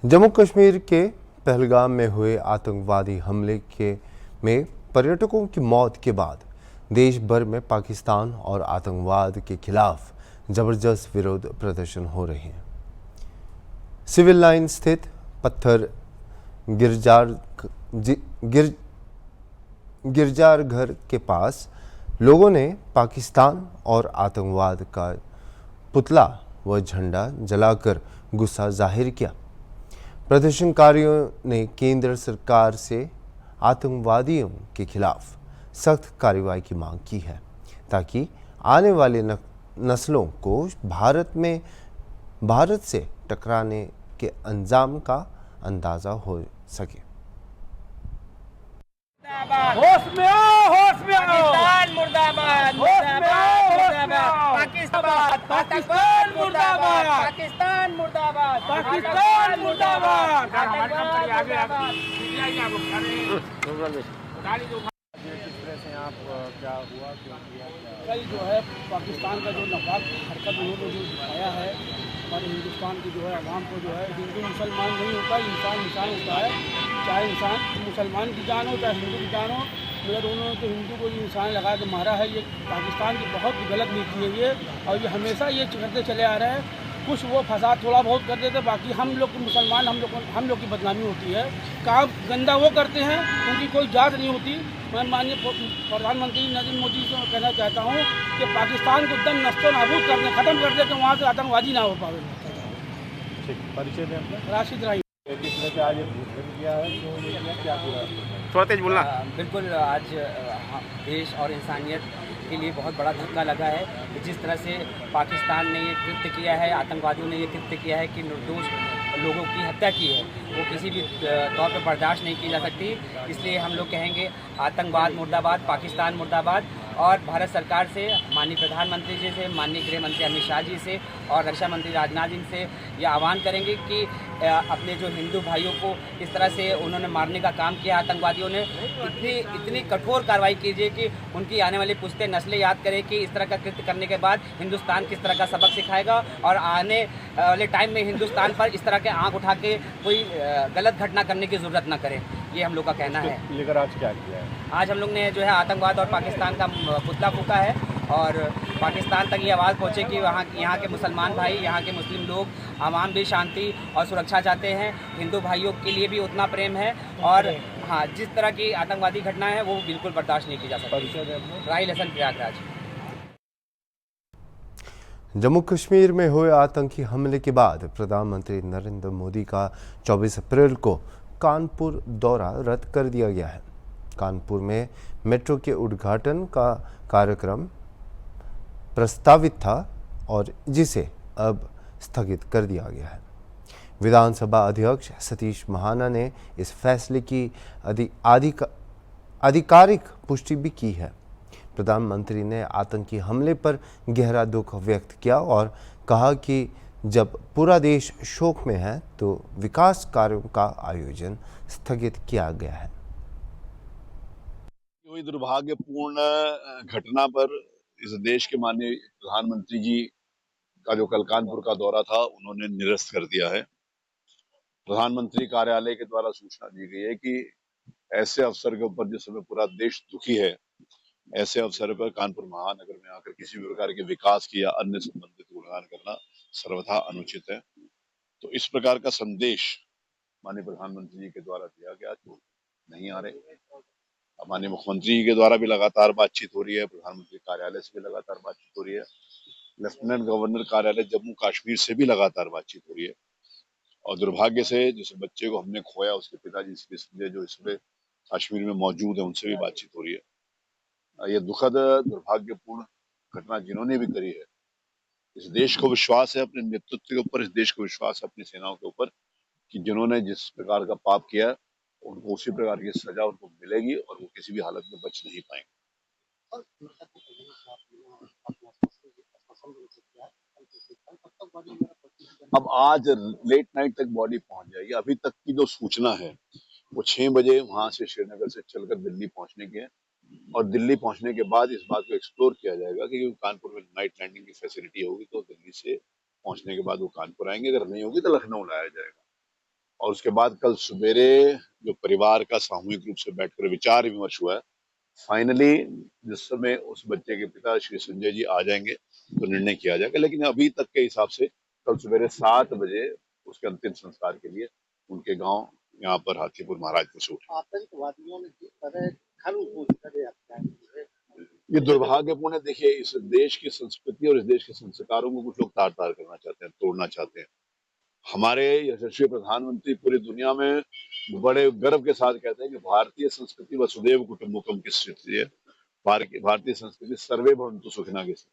जम्मू कश्मीर के पहलगाम में हुए आतंकवादी हमले में पर्यटकों की मौत के बाद देश भर में पाकिस्तान और आतंकवाद के खिलाफ जबरदस्त विरोध प्रदर्शन हो रहे हैं। सिविल लाइन स्थित पत्थर गिरजार गिर, गिरजार घर के पास लोगों ने पाकिस्तान और आतंकवाद का पुतला व झंडा जलाकर गुस्सा जाहिर किया। प्रदर्शनकारियों ने केंद्र सरकार से आतंकवादियों के खिलाफ सख्त कार्रवाई की मांग की है ताकि आने वाले नस्लों को भारत से टकराने के अंजाम का अंदाजा हो सके। होश में आओ, होश में आओ। पाकिस्तान मुर्दाबाद, मुर्दाबाद, मुर्दाबाद। पाकिस्तान, पाकिस्तान मुर्दाबाद, पाकिस्तान मुर्दाबाद, पाकिस्तान मुर्दाबाद। किस तरह से आप क्या हुआ, क्यों किया, कल जो है पाकिस्तान का जो नापाक हरकत उन्होंने जो दिखाया है हमारे हिंदुस्तान की जो है आवाम को, जो है हिंदू मुसलमान नहीं होता, इंसान इंसान होता है। चाहे इंसान मुसलमान की जान हो चाहे हिंदू की जान हो, मगर उन्होंने तो हिंदू को इंसान लगा के मारा है। ये पाकिस्तान की बहुत गलत नीति है ये, और ये हमेशा ये करते चले आ रहे हैं। कुछ वो फसाद थोड़ा बहुत कर देते, बाकी हम लोग मुसलमान हम लोग की बदनामी होती है। काम गंदा वो करते हैं, उनकी कोई जांच नहीं होती। मैं माननीय प्रधानमंत्री नरेंद्र मोदी से कहना चाहता हूँ कि पाकिस्तान को एकदम नस्तो नाबूद कर दें, ख़त्म कर दें, कि वहाँ से आतंकवादी ना हो पावे। ठीक परिचय दें अपना। राशिद राही। किस तरह से आज ये भूखन किया है, क्यों ये किया, क्या पूरा थोड़ा तेज बोलना। बिल्कुल, आज देश और इंसानियत के लिए बहुत बड़ा धक्का लगा है कि जिस तरह से पाकिस्तान ने ये कृत्य किया है, आतंकवादियों ने ये कृत्य किया है कि निर्दोष लोगों की हत्या की है, वो किसी भी तौर पर बर्दाश्त नहीं की जा सकती। इसलिए हम लोग कहेंगे आतंकवाद मुर्दाबाद, पाकिस्तान मुर्दाबाद। और भारत सरकार से, माननीय प्रधानमंत्री जी से, माननीय गृह मंत्री अमित शाह जी से और रक्षा मंत्री राजनाथ जी से ये आह्वान करेंगे कि अपने जो हिंदू भाइयों को इस तरह से उन्होंने मारने का काम किया आतंकवादियों ने, इतनी कठोर कार्रवाई कीजिए कि उनकी आने वाली पुश्ते नस्लें याद करें कि इस तरह का कृत्य करने के बाद हिंदुस्तान किस तरह का सबक सिखाएगा, और आने वाले टाइम में हिंदुस्तान पर इस तरह के आंख उठा के कोई गलत घटना करने की ज़रूरत ना करें। ये हम लोग का कहना है। लेकर आज क्या किया है? आज हम लोग ने जो है आतंकवाद और पाकिस्तान का पुतला फूका है, और पाकिस्तान तक ये आवाज़ पहुँचे कि यहाँ के मुसलमान भाई, यहाँ के मुस्लिम लोग, आवाम भी शांति और सुरक्षा चाहते हैं। हिंदू भाइयों के लिए भी उतना प्रेम है, और हाँ, जिस तरह की आतंकवादी घटना है वो बिल्कुल बर्दाश्त नहीं की जा सकती। राहिल हसन, प्रयागराज। जम्मू कश्मीर में हुए आतंकी हमले के बाद प्रधानमंत्री नरेंद्र मोदी का 24 अप्रैल को कानपुर दौरा रद्द कर दिया गया है। कानपुर में मेट्रो के उद्घाटन का कार्यक्रम प्रस्तावित था और जिसे अब स्थगित कर दिया गया है। विधानसभा अध्यक्ष सतीश महाना ने इस फैसले की आधिकारिक पुष्टि भी की है। प्रधानमंत्री ने आतंकी हमले पर गहरा दुख व्यक्त किया और कहा कि जब पूरा देश शोक में है तो विकास कार्यों का आयोजन स्थगित किया गया है। हुई दुर्भाग्यपूर्ण घटना पर इस देश के माननीय प्रधानमंत्री जी का जो कल कानपुर का दौरा था, उन्होंने निरस्त कर दिया है। प्रधानमंत्री कार्यालय के द्वारा सूचना दी गई है कि ऐसे अवसर के ऊपर जिस समय पूरा देश दुखी है, ऐसे अवसर पर कानपुर महानगर में आकर किसी भी प्रकार के विकास की या अन्य संबंधित गुणगान करना सर्वथा अनुचित है। तो इस प्रकार का संदेश माननीय प्रधानमंत्री जी के द्वारा दिया गया, तो नहीं आ रहे। माननीय मुख्यमंत्री जी के द्वारा भी लगातार बातचीत हो रही है, प्रधानमंत्री कार्यालय से भी लगातार बातचीत हो रही है, लेफ्टिनेंट गवर्नर कार्यालय जम्मू कश्मीर से भी लगातार बातचीत हो रही है। और दुर्भाग्य से जिस बच्चे को हमने खोया, उसके पिताजी इसलिए जो इसमें कश्मीर में मौजूद है, उनसे भी बातचीत हो रही है। ये दुखद दुर्भाग्यपूर्ण घटना जिन्होंने भी करी है, इस देश को विश्वास है अपने नेतृत्व के ऊपर, इस देश को विश्वास है अपनी सेनाओं के ऊपर कि जिन्होंने जिस प्रकार का पाप किया है उनको उसी प्रकार की सजा उनको मिलेगी और वो किसी भी हालत में बच नहीं पाएंगे। अब आज लेट नाइट तक बॉडी पहुंच जाएगी। अभी तक की जो सूचना है वो 6 बजे वहां से श्रीनगर से चलकर दिल्ली पहुंचने की है, और दिल्ली पहुंचने के बाद इस बात को एक्सप्लोर किया जाएगा कि कानपुर में नाइट लैंडिंग की फैसिलिटी होगी तो दिल्ली से पहुंचने के बाद वो कानपुर आएंगे, अगर नहीं होगी तो लखनऊ लाया जाएगा। और उसके बाद कल सवेरे जो परिवार का सामूहिक रूप से बैठकर विचार विमर्श हुआ है, फाइनली जिस समय उस बच्चे के पिता श्री संजय जी आ जाएंगे तो निर्णय किया जाएगा। लेकिन अभी तक के हिसाब से कल सवेरे 7 बजे उसके अंतिम संस्कार के लिए उनके गांव यहाँ पर हाथीपुर महाराजपुर से उठे। आतंकवादियों ने जिस तरह ये दुर्भाग्यपूर्ण है। देखिए, इस देश की संस्कृति और इस देश के संस्कारों को कुछ लोग तार तार करना चाहते हैं, तोड़ना चाहते हैं। हमारे यशस्वी प्रधानमंत्री पूरी दुनिया में बड़े गर्व के साथ कहते हैं कि भारतीय संस्कृति वसुदेव कुटुंबकम की स्थिति है। भारतीय संस्कृति सर्वे भवन्तु सुखिनः की स्थिति।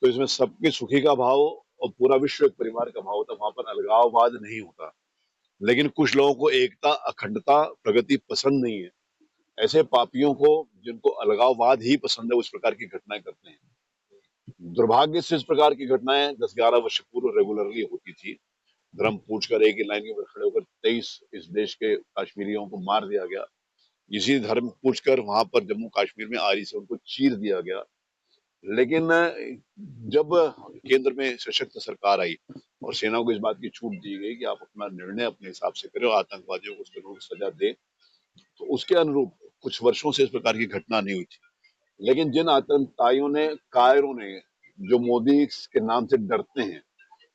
तो इसमें सबके सुखी का भाव और पूरा विश्व एक परिवार का भाव होता है। वहां पर अलगाववाद नहीं होता। लेकिन कुछ लोगों को एकता, अखंडता, प्रगति पसंद नहीं है। ऐसे पापियों को, जिनको अलगाववाद ही पसंद है, उस प्रकार की घटनाएं करते हैं। दुर्भाग्य से इस प्रकार की घटनाएं 10-11 वर्ष पूर्व रेगुलरली होती थी। धर्म पूछकर एक ही लाइन के ऊपर खड़े होकर 23 इस देश के कश्मीरियों को मार दिया गया। इसी धर्म पूछकर वहां पर जम्मू कश्मीर में आरी से उनको चीर दिया गया। लेकिन जब केंद्र में सशक्त सरकार आई और सेना को इस बात की छूट दी गई कि आप अपना निर्णय अपने हिसाब से करें और आतंकवादियों को उस कानून की सजा दें, तो उसके अनुरूप कुछ वर्षों से इस प्रकार की घटना नहीं हुई थी। लेकिन जिन आतंकवादियों ने, कायरों ने, जो मोदी के नाम से डरते हैं,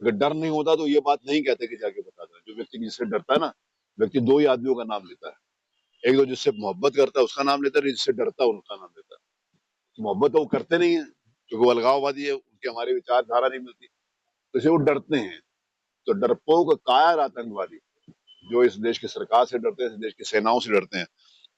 अगर डर नहीं होता तो ये बात नहीं कहते कि जाके बता दें। जो व्यक्ति जिससे डरता है ना, व्यक्ति 2 ही आदमियों का नाम लेता है। एक तो जिससे मोहब्बत करता है उसका नाम लेता है, जिससे डरता है उनका नाम लेता है। तो मोहब्बत तो वो करते नहीं है क्योंकि वो अलगाववादी है, उनकी हमारी विचारधारा नहीं मिलती, तो इसे वो डरते हैं। तो डरपोक कायर आतंकवादी जो इस देश की सरकार से डरते हैं, इस देश की सेनाओं से डरते हैं,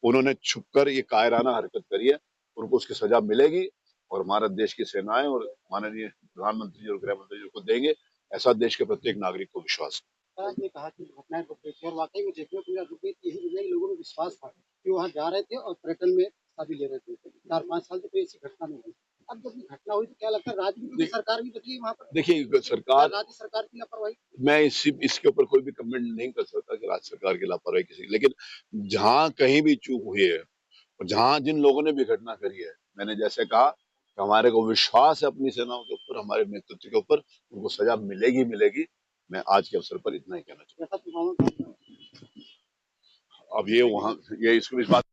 उन्होंने छुपकर ये कायराना हरकत करी है। उनको उसकी सजा मिलेगी और हमारा देश की सेनाएं और माननीय प्रधानमंत्री जी और गृह मंत्री जी को देंगे, ऐसा देश के प्रत्येक नागरिक को विश्वास है। आपने कहा कि घटनाएं को देखी और वाकई में देखने को मिला, यही लोगों में विश्वास था कि वहाँ जा रहे थे और पर्यटन में शादी ले रहे थे। 4-5 साल से कोई ऐसी घटना नहीं हुई। अब जब घटना हुई तो क्या लगता है राज्य सरकार भी बची वहाँ पर? देखिए, सरकार, राज्य सरकार की लापरवाही, मैं इसके ऊपर कोई भी कमेंट नहीं कर सकता कि राज्य सरकार की लापरवाही किसी, लेकिन जहां कहीं भी चूक हुई है और जहां जिन लोगों ने भी घटना करी है, मैंने जैसे कहा कि हमारे को विश्वास है अपनी सेनाओं के ऊपर, हमारे नेतृत्व के ऊपर, उनको सजा मिलेगी मिलेगी। मैं आज के अवसर पर इतना ही कहना चाहता हूँ। अब ये इसको इस बात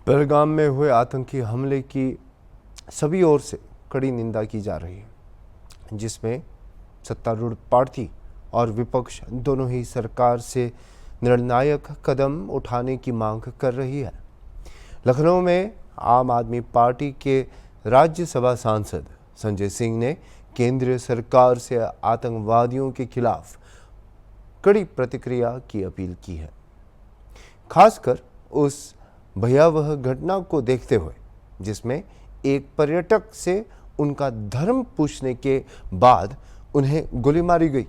पहलगाम में हुए आतंकी हमले की सभी ओर से कड़ी निंदा की जा रही है, जिसमें सत्तारूढ़ पार्टी और विपक्ष दोनों ही सरकार से निर्णायक कदम उठाने की मांग कर रही है। लखनऊ में आम आदमी पार्टी के राज्यसभा सांसद संजय सिंह ने केंद्रीय सरकार से आतंकवादियों के खिलाफ कड़ी प्रतिक्रिया की अपील की है, खासकर उस भयावह घटना को देखते हुए जिसमें एक पर्यटक से उनका धर्म पूछने के बाद उन्हें गोली मारी गई।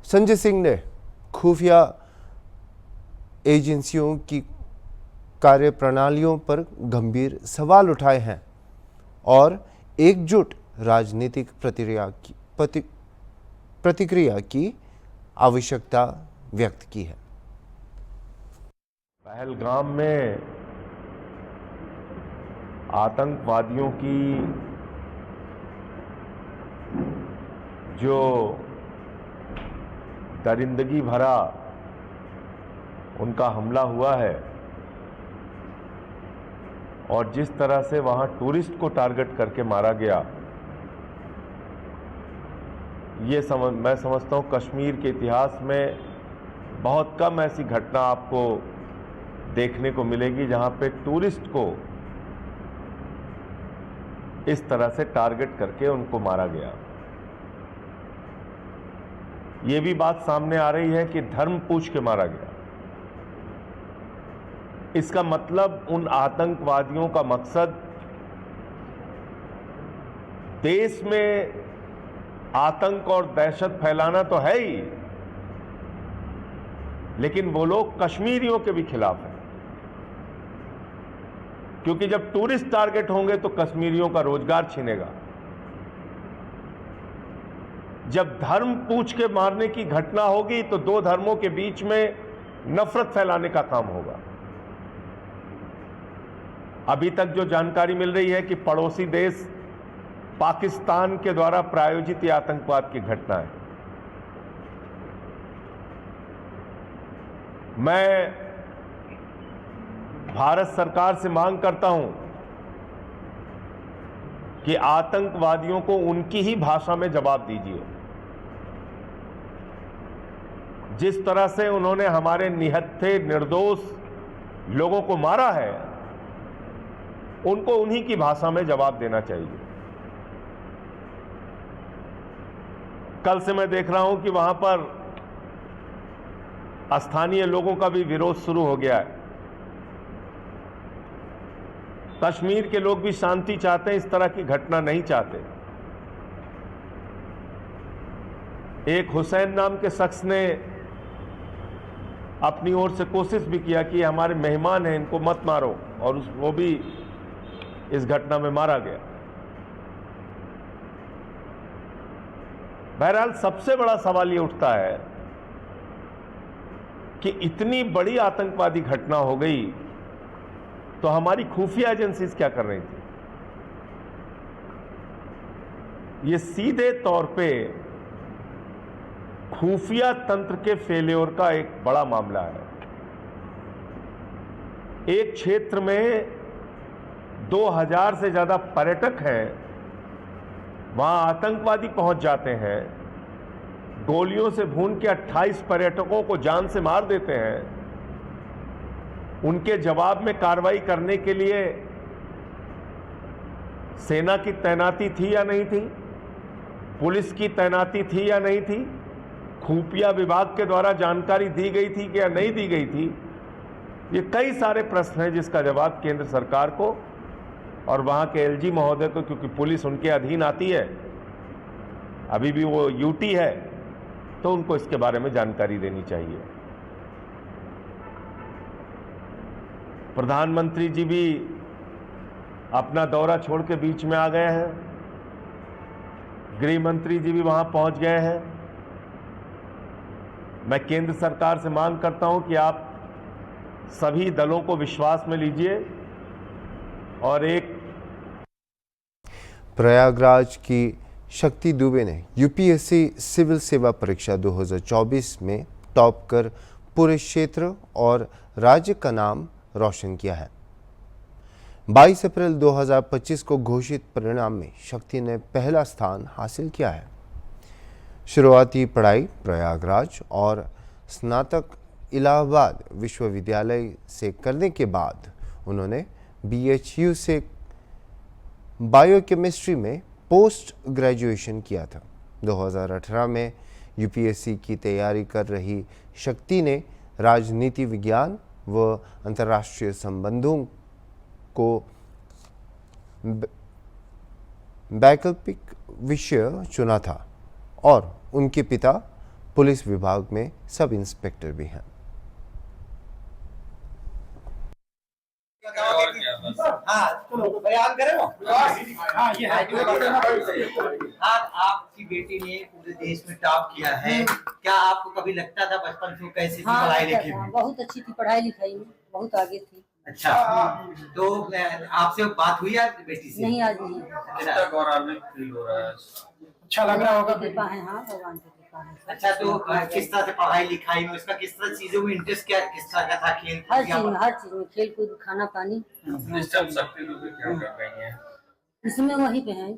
संजय सिंह ने खुफिया एजेंसियों की कार्यप्रणालियों पर गंभीर सवाल उठाए हैं और एकजुट राजनीतिक प्रतिक्रिया की आवश्यकता व्यक्त की है। पहलगाम में आतंकवादियों की जो दरिंदगी भरा उनका हमला हुआ है और जिस तरह से वहां टूरिस्ट को टारगेट करके मारा गया, मैं समझता हूं कश्मीर के इतिहास में बहुत कम ऐसी घटना आपको देखने को मिलेगी जहां पे टूरिस्ट को इस तरह से टारगेट करके उनको मारा गया। ये भी बात सामने आ रही है कि धर्म पूछ के मारा गया। इसका मतलब उन आतंकवादियों का मकसद देश में आतंक और दहशत फैलाना तो है ही, लेकिन वो लोग कश्मीरियों के भी खिलाफ हैं, क्योंकि जब टूरिस्ट टारगेट होंगे तो कश्मीरियों का रोजगार छीनेगा। जब धर्म पूछ के मारने की घटना होगी तो दो धर्मों के बीच में नफरत फैलाने का काम होगा। अभी तक जो जानकारी मिल रही है कि पड़ोसी देश पाकिस्तान के द्वारा प्रायोजित ये आतंकवाद की घटना है। मैं भारत सरकार से मांग करता हूं कि आतंकवादियों को उनकी ही भाषा में जवाब दीजिए। जिस तरह से उन्होंने हमारे निहत्थे निर्दोष लोगों को मारा है, उनको उन्हीं की भाषा में जवाब देना चाहिए। कल से मैं देख रहा हूं कि वहां पर स्थानीय लोगों का भी विरोध शुरू हो गया है। कश्मीर के लोग भी शांति चाहते हैं, इस तरह की घटना नहीं चाहते। एक हुसैन नाम के शख्स ने अपनी ओर से कोशिश भी किया कि हमारे मेहमान हैं, इनको मत मारो, और वो भी इस घटना में मारा गया। बहरहाल सबसे बड़ा सवाल ये उठता है कि इतनी बड़ी आतंकवादी घटना हो गई तो हमारी खुफिया एजेंसीज क्या कर रही थी? ये सीधे तौर पे खुफिया तंत्र के फेल्योर का एक बड़ा मामला है। एक क्षेत्र में 2000 से ज्यादा पर्यटक हैं, वहां आतंकवादी पहुंच जाते हैं, गोलियों से भून के 28 पर्यटकों को जान से मार देते हैं। उनके जवाब में कार्रवाई करने के लिए सेना की तैनाती थी या नहीं थी? पुलिस की तैनाती थी या नहीं थी? खुफिया विभाग के द्वारा जानकारी दी गई थी कि या नहीं दी गई थी? ये कई सारे प्रश्न हैं जिसका जवाब केंद्र सरकार को और वहां के एलजी महोदय को, क्योंकि पुलिस उनके अधीन आती है, अभी भी वो यूटी है, तो उनको इसके बारे में जानकारी देनी चाहिए। प्रधानमंत्री जी भी अपना दौरा छोड़ के बीच में आ गए हैं, गृह मंत्री जी भी वहां पहुंच गए हैं। मैं केंद्र सरकार से मांग करता हूं कि आप सभी दलों को विश्वास में लीजिए और एक प्रयागराज की शक्ति दुबे ने यूपीएससी सिविल सेवा परीक्षा 2024 में टॉप कर पूरे क्षेत्र और राज्य का नाम रोशन किया है। 22 अप्रैल 2025 को घोषित परिणाम में शक्ति ने पहला स्थान हासिल किया है। शुरुआती पढ़ाई प्रयागराज और स्नातक इलाहाबाद विश्वविद्यालय से करने के बाद उन्होंने BHU से बायोकेमिस्ट्री में पोस्ट ग्रेजुएशन किया था। 2018 में यूपीएससी की तैयारी कर रही शक्ति ने राजनीति विज्ञान व अंतर्राष्ट्रीय संबंधों को वैकल्पिक विषय चुना था और उनके पिता पुलिस विभाग में सब इंस्पेक्टर भी हैं। आपकी बेटी ने पूरे देश में टॉप किया है, क्या आपको कभी लगता था बचपन से कैसी थी पढ़ाई लिखाई में? बहुत अच्छी थी पढ़ाई लिखाई में, बहुत आगे थी। अच्छा, तो आपसे बात हुई आज बेटी से? नहीं, आज नहीं। अच्छा लग रहा होगा कृपा है, हाँ भगवान की कृपा है। अच्छा, तो किस तरह से पढ़ाई लिखाई में उसका किस तरह चीजों में इंटरेस्ट, क्या किस तरह का था? खेल हर चीज में खेल कूद खाना पानी इसमें वहीं पे है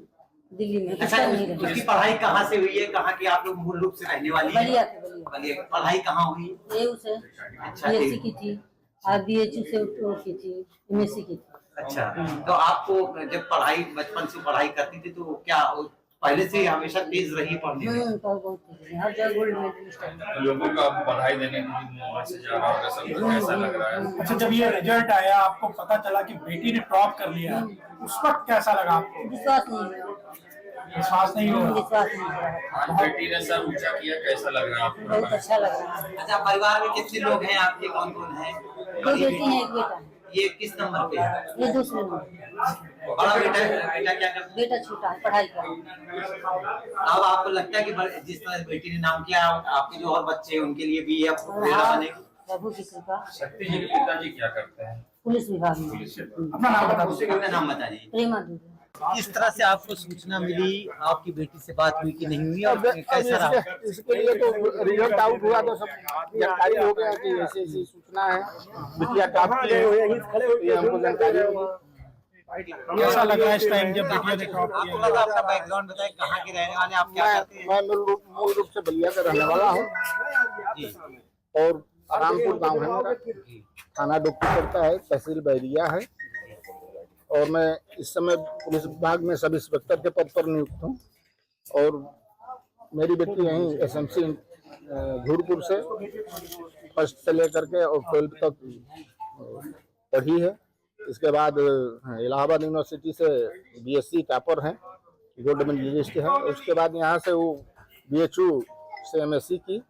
दिल्ली में। अच्छा, उसकी पढ़ाई कहाँ से हुई है? कहाँ की आप लोग मूल रूप से रहने वाली बलिया है? के बलिया। पढ़ाई कहाँ हुई? एयू से अच्छा, BSc की थी और BHU से की थी, MSc की थी। अच्छा, तो आपको जब पढ़ाई बचपन से पढ़ाई करती थी तो क्या पहले से हमेशा तेज रही पढ़ने में? बहुत तेज है, हर जगह गोल्ड मेडलिस्ट है। लोगों का बधाई देने के लिए मैसेज आ रहा होगा, सबको कैसा लग रहा है? अच्छा, जब ये रिजल्ट आया आपको पता चला कि बेटी ने टॉप कर लिया, उस वक्त कैसा लगा आपको? विश्वास नहीं हुआ। विश्वास नहीं हुआ? विश्वास नहीं हुआ। आज बेटी ने सर ऊंचा किया, कैसा लग रहा है आपको? बहुत अच्छा लग रहा है। अच्छा, परिवार में कितने लोग हैं आपके? कौन कौन है? 2 बेटी है, 1 बेटा है। ये किस नंबर पे है? ये दूसरे नंबर। बड़ा बेटा क्या करता है? बेटा छोटा है, पढ़ाई कर रहा है। अब आपको लगता है कि जिस तरह बेटी ने नाम किया, आपके जो और बच्चे हैं उनके लिए भी अब प्रेरणा बनेगी? प्रभु की कृपा। शक्ति जी के पिताजी क्या करते हैं? पुलिस विभाग में। अपना नाम बता दीजिए। अपना नाम बता दीजिए। प्रेमा दुबे। किस तरह से आपको सूचना मिली, आपकी बेटी से बात हुई कि नहीं हुई, और कैसा रहा? इसके लिए तो रिजल्ट आउट हुआ तो सब जानकारी हो गया कि ऐसी ऐसी सूचना है, बिटिया टॉप की है, ये हमको जानकारी हुई। कैसा लगा इस टाइम जब बेटिया ने टॉप आपको लगा, अपना बैकग्राउंड बताएं, कहाँ के रहने वाले, आप क्या करते हैं? मैं मूल रूप से बलिया का रहने वाला हूँ और रामपुर गांव है मेरा, थाना डुप्टी पड़ता है, तहसील बैरिया है, और मैं इस समय पुलिस विभाग में सब इंस्पेक्टर के पद पर नियुक्त हूँ। और मेरी बेटी यहीं एसएमसी धूरपुर से फर्स्ट से लेकर के और 12th तक पढ़ी है। इसके बाद इलाहाबाद यूनिवर्सिटी से बीएससी टॉपर हैं, गोल्ड मेडलिस्ट है। उसके बाद यहाँ से वो बीएचयू से एमएससी की,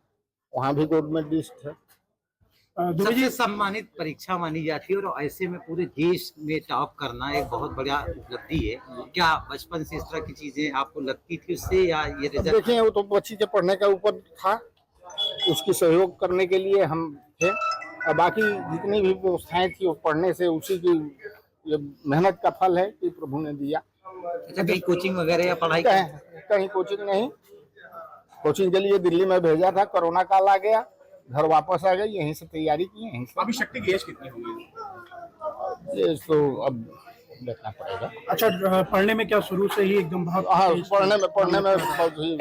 वहाँ भी गोल्ड मेडलिस्ट है। सबसे सम्मानित परीक्षा मानी जाती है और ऐसे में पूरे देश में टॉप करना एक बहुत बड़ा उपलब्धि है। क्या बचपन से इस तरह की चीजें आपको लगती थी उससे, या ये रिजल्ट? देखिए, वो तो बच्ची के पढ़ने का ऊपर था, उसकी सहयोग करने के लिए हम थे, और बाकी जितनी भी व्यवस्थाएं थी वो पढ़ने से, उसी की ये मेहनत का फल है कि प्रभु ने दिया। अच्छा, कहीं कोचिंग वगैरह या पढ़ाई? कहीं कोचिंग नहीं, कोचिंग के लिए दिल्ली में भेजा था, कोरोना काल आ गया, घर वापस आ गए, यहीं से तैयारी की, यहीं से। अभी शक्ति की एज कितनी होगी? ये तो अब देखना पड़ेगा। अच्छा, पढ़ने में क्या शुरू से ही एकदम बहुत? हाँ, पढ़ने में बहुत ही।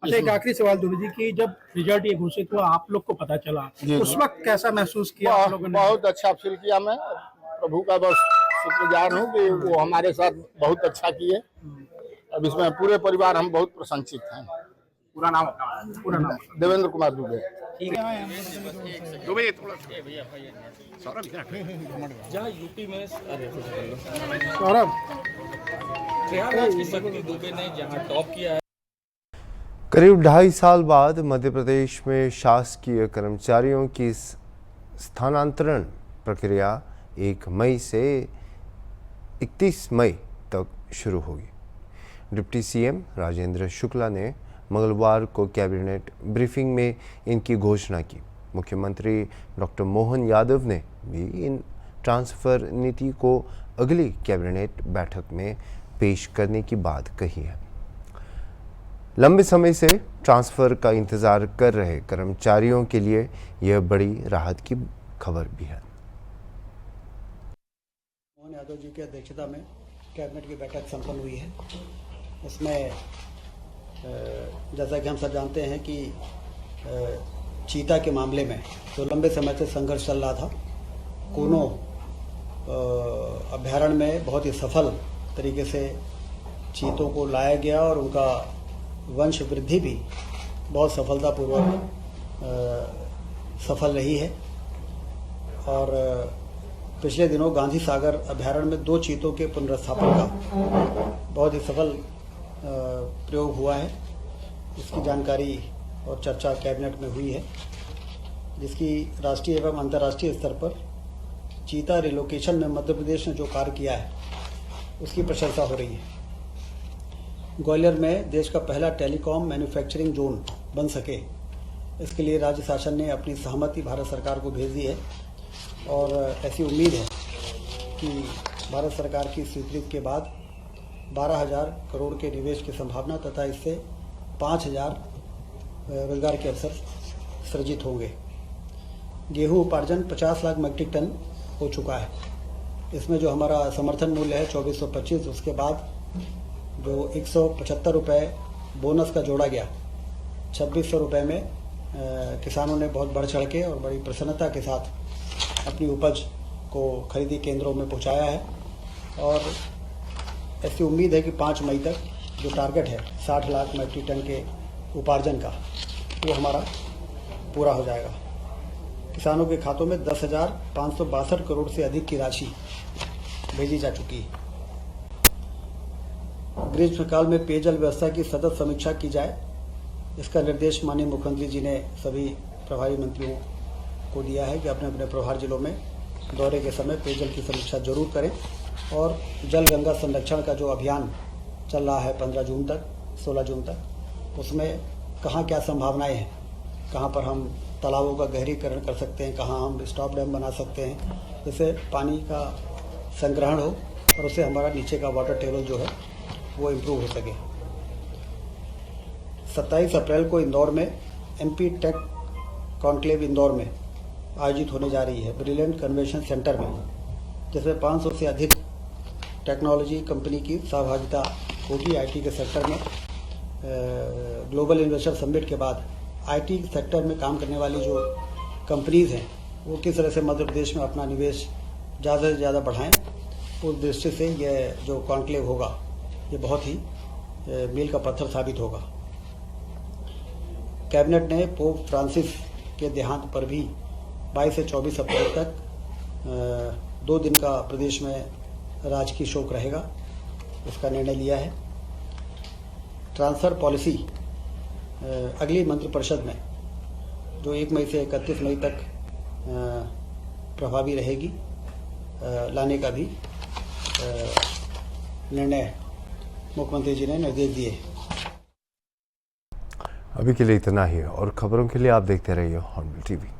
अच्छा, एक आखिरी सवाल दुबे जी की, जब रिजल्ट ये घोषित हुआ आप लोग को पता चला, उस वक्त कैसा महसूस किया आप लोगों ने? बहुत अच्छा फील किया। मैं प्रभु का बस शुक्रगुजार हूँ कि वो हमारे साथ बहुत अच्छा किए। अब इसमें पूरे परिवार हम बहुत प्रसन्नचित हैं। पूरा नाम अपना? पूरा नाम? देवेंद्र कुमार दुबे। दुबे थोड़ा सौरभ जहाँ यूपी में सौरभ शक्ति दुबे ने जहाँ टॉप किया है। करीब 2.5 साल बाद मध्य प्रदेश में शासकीय कर्मचारियों की स्थानांतरण प्रक्रिया 1 मई से 31 मई तक शुरू होगी। डिप्टी सीएम राजेंद्र शुक्ला ने मंगलवार को कैबिनेट ब्रीफिंग में इनकी घोषणा की। मुख्यमंत्री डॉक्टर मोहन यादव ने भी इन ट्रांसफ़र नीति को अगली कैबिनेट बैठक में पेश करने की बात कही है। लंबे समय से ट्रांसफ़र का इंतज़ार कर रहे कर्मचारियों के लिए यह बड़ी राहत की खबर भी है। मोहन यादव जी की अध्यक्षता में कैबिनेट की बैठक संपन्न हुई है। उसमें जैसा कि हम सब जानते हैं कि चीता के मामले में जो लंबे समय से संघर्ष चल रहा था, कूनो अभ्यारण्य में बहुत ही सफल तरीके से चीतों को लाया गया और उनका वंश वृद्धि भी बहुत सफलतापूर्वक सफल रही है। और पिछले दिनों गांधी सागर अभ्यारण्य में 2 चीतों के पुनर्स्थापन का बहुत ही सफल प्रयोग हुआ है। इसकी जानकारी और चर्चा कैबिनेट में हुई है, जिसकी राष्ट्रीय एवं अंतर्राष्ट्रीय स्तर पर चीता रिलोकेशन में मध्य प्रदेश ने जो कार्य किया है उसकी प्रशंसा हो रही है। ग्वालियर में देश का पहला टेलीकॉम मैन्युफैक्चरिंग जोन बन सके, इसके लिए राज्य शासन ने अपनी सहमति भारत सरकार को भेज दी है और ऐसी उम्मीद है कि भारत सरकार की स्वीकृति के बाद 12,000 करोड़ के निवेश की संभावना तथा इससे 5,000 रोजगार के अवसर सृजित होंगे। गेहूं उपार्जन 50 लाख मीट्रिक टन हो चुका है। इसमें जो हमारा समर्थन मूल्य है 2425, उसके बाद जो 175 रुपये बोनस का जोड़ा गया, 2600 रुपये में किसानों ने बहुत बढ़ चढ़ के और बड़ी प्रसन्नता के साथ अपनी उपज को खरीदी केंद्रों में पहुंचाया है। और ऐसी उम्मीद है कि 5 मई तक जो टारगेट है 60 लाख मीट्रिक टन के उपार्जन का, वो हमारा पूरा हो जाएगा। किसानों के खातों में 10,562 करोड़ से अधिक की राशि भेजी जा चुकी है। ग्रीष्मकाल में पेयजल व्यवस्था की सतत समीक्षा की जाए, इसका निर्देश माननीय मुख्यमंत्री जी ने सभी प्रभारी मंत्रियों को दिया है कि अपने अपने प्रभार जिलों में दौरे के समय पेयजल की समीक्षा जरूर करें। और जल गंगा संरक्षण का जो अभियान चल रहा है 15 जून तक 16 जून तक, उसमें कहाँ क्या संभावनाएं हैं, कहाँ पर हम तालाबों का गहरीकरण कर सकते हैं, कहाँ हम स्टॉप डैम बना सकते हैं, जिससे पानी का संग्रहण हो और उससे हमारा नीचे का वाटर टेबल जो है वो इम्प्रूव हो सके। 27 अप्रैल को इंदौर में MP टेक कॉन्क्लेव इंदौर में आयोजित होने जा रही है ब्रिलियंट कन्वेंशन सेंटर में, जिसमें 500 से अधिक टेक्नोलॉजी कंपनी की सहभागिता होगी। IT के सेक्टर में ग्लोबल इन्वेस्टर समिट के बाद IT सेक्टर में काम करने वाली जो कंपनीज हैं वो किस तरह से मध्य प्रदेश में अपना निवेश ज़्यादा से ज़्यादा बढ़ाएं, उस दृष्टि से यह जो कॉन्क्लेव होगा ये बहुत ही मील का पत्थर साबित होगा। कैबिनेट ने पोप फ्रांसिस के देहांत पर भी 22 से 24 अप्रैल तक 2 दिन का प्रदेश में राजकीय शोक रहेगा, इसका निर्णय लिया है। ट्रांसफर पॉलिसी अगली मंत्रिपरिषद में जो 1 मई से 31 मई तक प्रभावी रहेगी लाने का भी निर्णय मुख्यमंत्री जी ने निर्देश दिए। अभी के लिए इतना ही और खबरों के लिए आप देखते रहिए हॉर्नबिल TV।